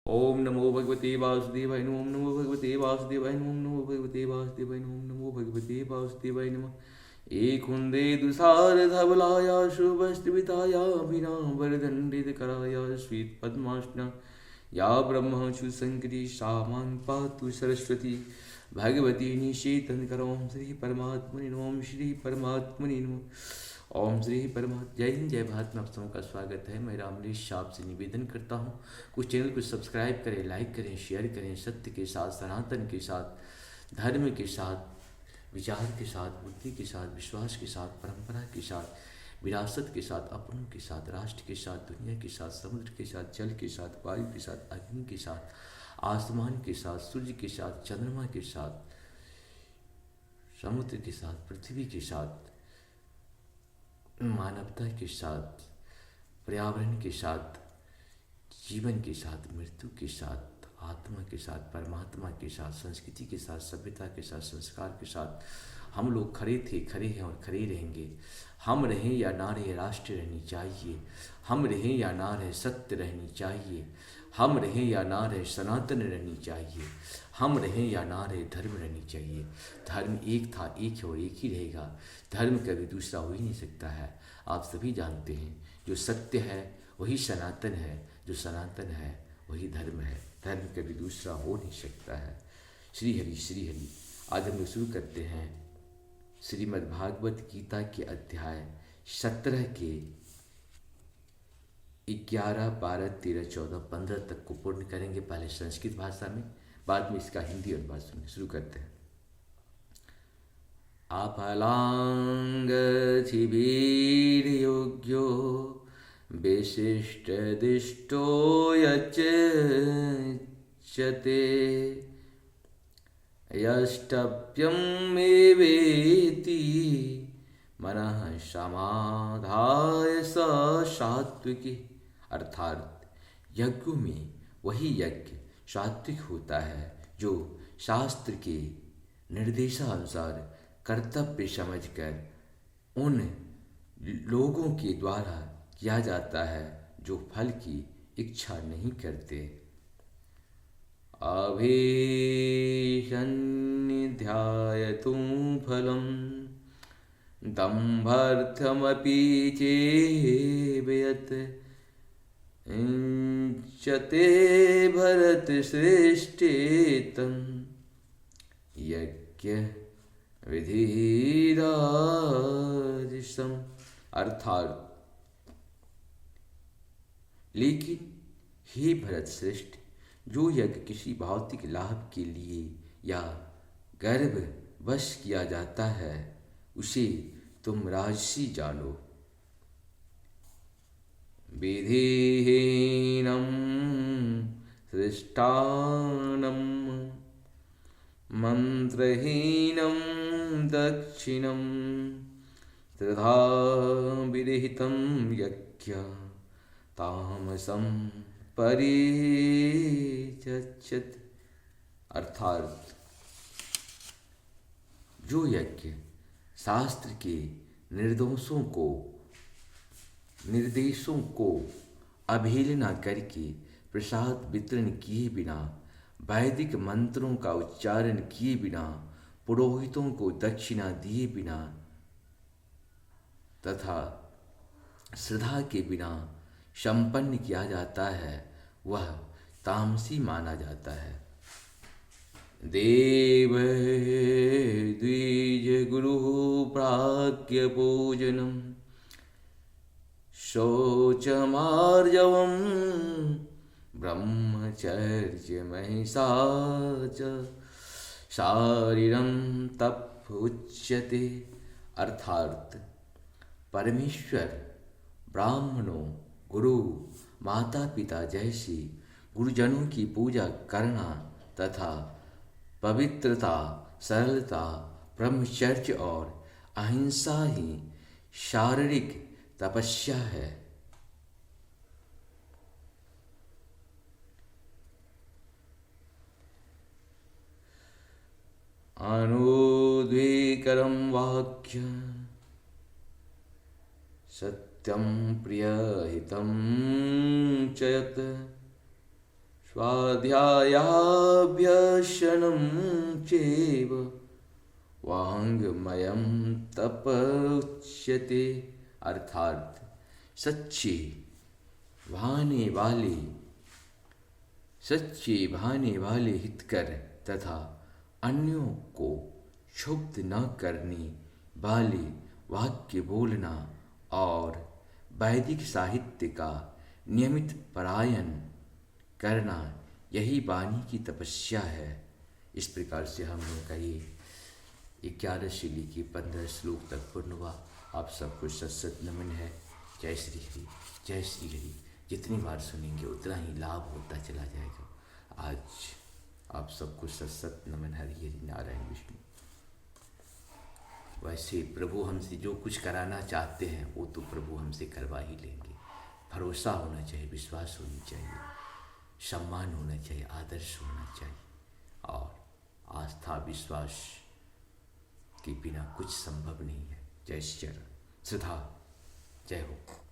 ओम नमो भगवते वासुदेवाय नमः। ओम नमो भगवते वासुदेवाय नमः। ओम नमो भगवते वासुदेवाय नमः। ओम नमो भगवते वासुदेवाय नमः। एकुंदे दुसार धवलाया शुभस्त्रिविताया वीणावरदण्डितकराया श्वेतपद्मासना या ब्रह्मचु संकृति सा मां पातु सरस्वती भगवती निषेतनकरों श्री परमात्मने नमः। ओम श्री परमात्मने नमः। ओम श्री परमात्मा। जय हिंद, जय भारत में आप सबों का स्वागत है। मैं रामलेश आपसे निवेदन करता हूँ कुछ चैनल को सब्सक्राइब करें, लाइक करें, शेयर करें। सत्य के साथ, सनातन के साथ, धर्म के साथ, विचार के साथ, बुद्धि के साथ, विश्वास के साथ, परंपरा के साथ, विरासत के साथ, अपनों के साथ, राष्ट्र के साथ, दुनिया के साथ, समुद्र के साथ, जल के साथ, वायु के साथ, अग्नि के साथ, आसमान के साथ, सूर्य के साथ, चंद्रमा के साथ, समुद्र के साथ, पृथ्वी के साथ, मानवता के साथ, पर्यावरण के साथ, जीवन के साथ, मृत्यु के साथ, आत्मा के साथ, परमात्मा के साथ, संस्कृति के साथ, सभ्यता के साथ, संस्कार के साथ हम लोग खड़े थे, खड़े हैं और खड़े रहेंगे। हम रहें या ना रहे, राष्ट्र रहनी चाहिए। हम रहें या ना रहे, सत्य रहनी चाहिए। हम रहें या ना रहे, सनातन रहनी चाहिए। हम रहें या ना रहे, धर्म रहनी चाहिए। धर्म एक था, एक है और एक ही रहेगा। धर्म कभी दूसरा हो ही नहीं सकता है। आप सभी जानते हैं, जो सत्य है वही सनातन है, जो सनातन है वही धर्म है। धर्म कभी दूसरा हो नहीं सकता है। श्री हरि, श्री हरि। आज हम लोग शुरू करते हैं श्रीमद् भागवत गीता के अध्याय 17 के 11, 12, 13, 14, 15 तक को पूर्ण करेंगे। पहले संस्कृत भाषा में, बाद में इसका हिंदी अनुवाद सुनने शुरू करते हैं। अपलांग योग्यो विशिष्ट दिष्टो यच्चते यष्टव्यम मे वेति मनः समाधाय स सात्विकी। अर्थात यज्ञों में वही यज्ञ सात्विक होता है जो शास्त्र के निर्देशानुसार कर्तव्य समझकर उन लोगों के द्वारा किया जाता है जो फल की इच्छा नहीं करते। अभिसन्निध्यायतुं फलं दम्भर्थमपि चेत् इंचते भरतश्रेष्ठेतं यज्ञ विधिराजिसम। अर्थात लेकिन हे भरत श्रेष्ठ, जो यज्ञ किसी भौतिक लाभ के लिए या गर्भ वश किया जाता है उसे तुम राजसी जानो। विधिहीनं सृष्टानं मंत्रहीनं दक्षिणं त्रिधा विरहितं यज्ञ तामसं परिचच्यत। अर्थात जो यज्ञ शास्त्र के निर्देशों को अवहेलना करके प्रसाद वितरण किए बिना, वैदिक मंत्रों का उच्चारण किए बिना, पुरोहितों को दक्षिणा दिए बिना तथा श्रद्धा के बिना संपन्न किया जाता है वह तामसी माना जाता है। देव द्विज गुरु प्राज्ञ पूजनम शौचमार्जवम ब्रह्मचर्य महिषा च शारीरम तप उच्यते। अर्थात परमेश्वर ब्राह्मणों, गुरु, माता पिता जैसे गुरुजनों की पूजा करना तथा पवित्रता, सरलता, ब्रह्मचर्य और अहिंसा ही शारीरिक तपस्या है। अनुद्वेकरं वाक्य सत्यं प्रियहितं च यत् स्वाध्यायाभ्यसनं चैव वाङ्मयं तपोच्यते। अर्थात सच्चे भाने वाले हितकर तथा अन्यों को क्षुब्ध न करने वाले वाक्य बोलना और वैदिक साहित्य का नियमित पारायण करना, यही वाणी की तपस्या है। इस प्रकार से हम लोग का ये 11 से लेकर 15 श्लोक तक पूर्ण हुआ। आप सबको सत नमन है। जय श्री हरि, जय श्री हरि। जितनी बार सुनेंगे उतना ही लाभ होता चला जाएगा। आज आप सबको सत नमन। हरि हरि नारायण विष्णु। वैसे प्रभु हमसे जो कुछ कराना चाहते हैं वो तो प्रभु हमसे करवा ही लेंगे। भरोसा होना चाहिए, विश्वास होनी चाहिए, सम्मान होना चाहिए, आदर्श होना चाहिए, और आस्था विश्वास के बिना कुछ संभव नहीं है। जय श्री राम। सुधा जय हो।